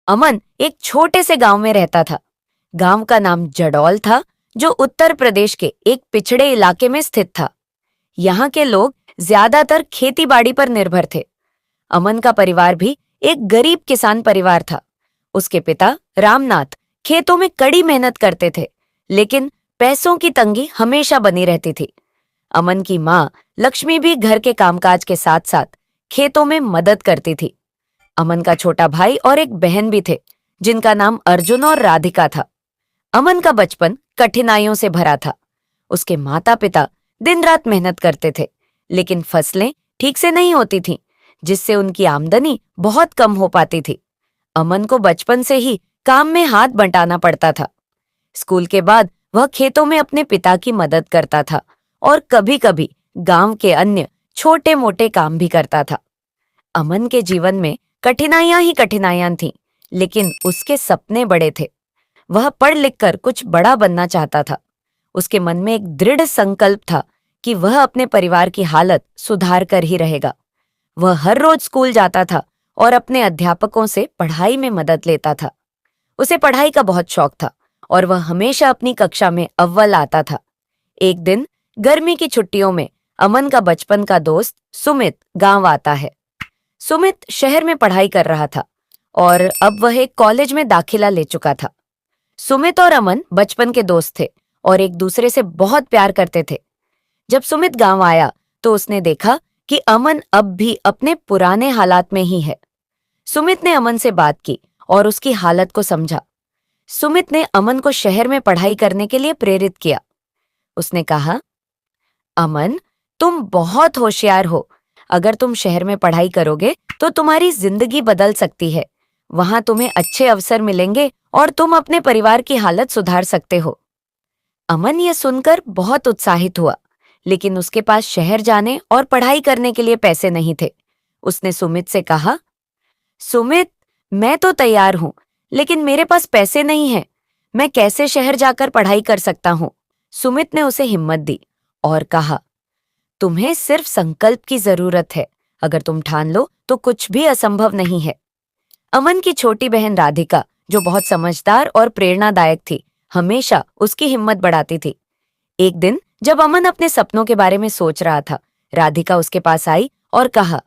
अमन एक छोटे से गांव में रहता था। गांव का नाम जडौल था, जो उत्तर प्रदेश के एक पिछड़े इलाके में स्थित था। यहाँ के लोग ज्यादातर खेती-बाड़ी पर निर्भर थे। अमन का परिवार भी एक गरीब किसान परिवार था। उसके पिता रामनाथ खेतों में कड़ी मेहनत करते थे, लेकिन पैसों की तंगी हमेशा बनी रहती थी। अमन की माँ लक्ष्मी भी घर के कामकाज के साथ साथ खेतों में मदद करती थी। अमन का छोटा भाई और एक बहन भी थे, जिनका नाम अर्जुन और राधिका था। अमन का बचपन कठिनाइयों से भरा था। उसके माता पिता दिन रात मेहनत करते थे, लेकिन फसलें ठीक से नहीं होती थीं, जिससे उनकी आमदनी बहुत कम हो पाती थी। अमन को बचपन से ही काम में हाथ बंटाना पड़ता था। स्कूल के बाद वह खेतों में अपने पिता की मदद करता था और कभी-कभी गांव के अन्य छोटे-मोटे काम भी करता था। अमन के जीवन में कठिनाइयां ही कठिनाइयां थीं, लेकिन उसके सपने बड़े थे। वह पढ़ लिख कर कुछ बड़ा बनना चाहता था। उसके मन में एक दृढ़ संकल्प था कि वह अपने परिवार की हालत सुधार कर ही रहेगा। वह हर रोज स्कूल जाता था और अपने अध्यापकों से पढ़ाई में मदद लेता था। उसे पढ़ाई का बहुत शौक था और वह हमेशा अपनी कक्षा में अव्वल आता था। एक दिन गर्मी की छुट्टियों में अमन का बचपन का दोस्त सुमित गांव आता है। सुमित शहर में पढ़ाई कर रहा था और अब वह एक कॉलेज में दाखिला ले चुका था। सुमित और अमन बचपन के दोस्त थे और एक दूसरे से बहुत प्यार करते थे। जब सुमित गांव आया तो उसने देखा कि अमन अब भी अपने पुराने हालात में ही है। सुमित ने अमन से बात की और उसकी हालत को समझा। सुमित ने अमन को शहर में पढ़ाई करने के लिए प्रेरित किया। उसने कहा, अमन, तुम बहुत होशियार हो। अगर तुम शहर में पढ़ाई करोगे तो तुम्हारी जिंदगी बदल सकती है। वहां तुम्हें अच्छे अवसर मिलेंगे और तुम अपने परिवार की हालत सुधार सकते हो। अमन यह सुनकर बहुत उत्साहित हुआ, लेकिन उसके पास शहर जाने और पढ़ाई करने के लिए पैसे नहीं थे। उसने सुमित से कहा, सुमित, मैं तो तैयार हूं, लेकिन मेरे पास पैसे नहीं हैं। मैं कैसे शहर जाकर पढ़ाई कर सकता हूं? सुमित ने उसे हिम्मत दी और कहा, तुम्हें सिर्फ संकल्प की जरूरत है। अगर तुम ठान लो तो कुछ भी असंभव नहीं है। अमन की छोटी बहन राधिका, जो बहुत समझदार और प्रेरणादायक थी, हमेशा उसकी हिम्मत बढ़ाती थी। एक दिन जब अमन अपने सपनों के बारे में सोच रहा था, राधिका उसके पास आई और कहा,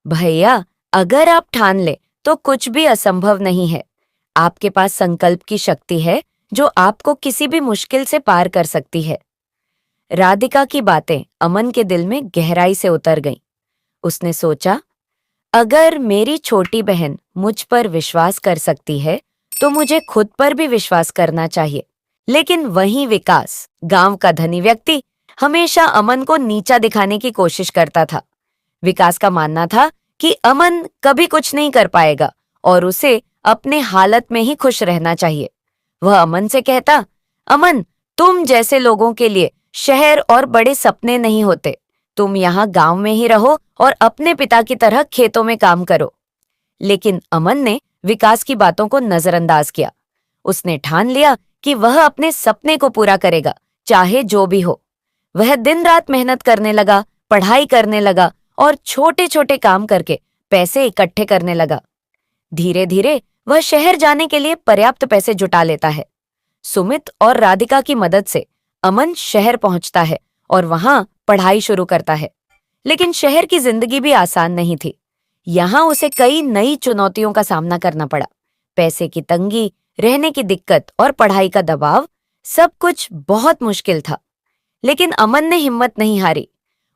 भैया, अगर आप ठान ले तो कुछ भी असंभव नहीं है। आपके पास संकल्प की शक्ति है, जो आपको किसी भी मुश्किल से पार कर सकती है। राधिका की बातें अमन के दिल में गहराई से उतर गईं। उसने सोचा, अगर मेरी छोटी बहन मुझ पर विश्वास कर सकती है, तो मुझे खुद पर भी विश्वास करना चाहिए। लेकिन वहीं विकास, गांव का धनी व्यक्ति, हमेशा अमन को नीचा दिखाने की कोशिश करता था। विकास का मानना था कि अमन कभी कुछ नहीं कर पाएगा और उसे अपने हालत में ही खुश रहना चाहिए। वह अमन से कहता, अमन, तुम जैसे लोगों के लिए शहर और बड़े सपने नहीं होते। तुम यहाँ गांव में ही रहो और अपने पिता की तरह खेतों में काम करो। लेकिन अमन ने विकास की बातों को नजरअंदाज किया। उसने ठान लिया कि वह अपने सपने को पूरा करेगा, चाहे जो भी हो। वह दिन रात मेहनत करने लगा, पढ़ाई करने लगा और छोटे छोटे काम करके पैसे इकट्ठे करने लगा। धीरे धीरे वह शहर जाने के लिए पर्याप्त पैसे जुटा लेता है। सुमित और राधिका की मदद से अमन शहर पहुंचता है और वहां पढ़ाई शुरू करता है। लेकिन शहर की जिंदगी भी आसान नहीं थी। यहाँ उसे कई नई चुनौतियों का सामना करना पड़ा। पैसे की तंगी, रहने की दिक्कत और पढ़ाई का दबाव, सब कुछ बहुत मुश्किल था। लेकिन अमन ने हिम्मत नहीं हारी।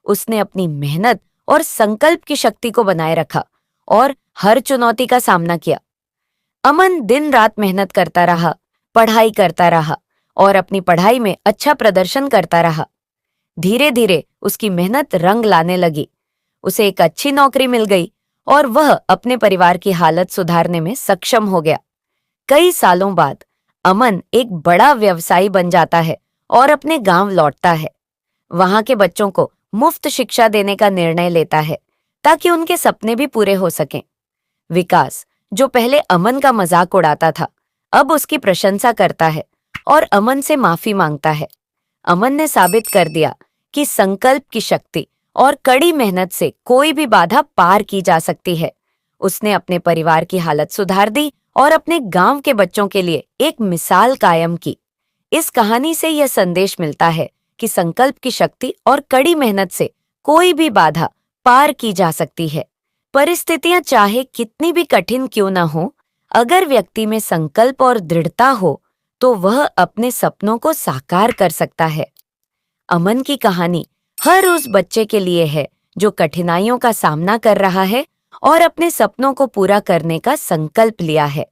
उसने अपनी मेहनत और संकल्प की शक्ति को बनाए रखा और हर चुनौती का सामना किया। अमन दिन रात मेहनत करता रहा, पढ़ाई करता रहा और अपनी पढ़ाई में अच्छा प्रदर्शन करता रहा। धीरे धीरे उसकी मेहनत रंग लाने लगी। उसे एक अच्छी नौकरी मिल गई और वह अपने परिवार की हालत सुधारने में सक्षम हो गया। कई सालों बाद अमन एक बड़ा व्यवसायी बन जाता है और अपने गांव लौटता है। वहां के बच्चों को मुफ्त शिक्षा देने का निर्णय लेता है, ताकि उनके सपने भी पूरे हो सकें। विकास, जो पहले अमन का मजाक उड़ाता था, अब उसकी प्रशंसा करता है और अमन से माफी मांगता है। अमन ने साबित कर दिया कि संकल्प की शक्ति और कड़ी मेहनत से कोई भी बाधा पार की जा सकती है। उसने अपने परिवार की हालत सुधार दी और अपने गांव के बच्चों के लिए एक मिसाल कायम की। इस कहानी से यह संदेश मिलता है कि संकल्प की शक्ति और कड़ी मेहनत से कोई भी बाधा पार की जा सकती है। परिस्थितियां चाहे कितनी भी कठिन क्यों न हो, अगर व्यक्ति में संकल्प और दृढ़ता हो तो वह अपने सपनों को साकार कर सकता है। अमन की कहानी हर उस बच्चे के लिए है जो कठिनाइयों का सामना कर रहा है और अपने सपनों को पूरा करने का संकल्प लिया है।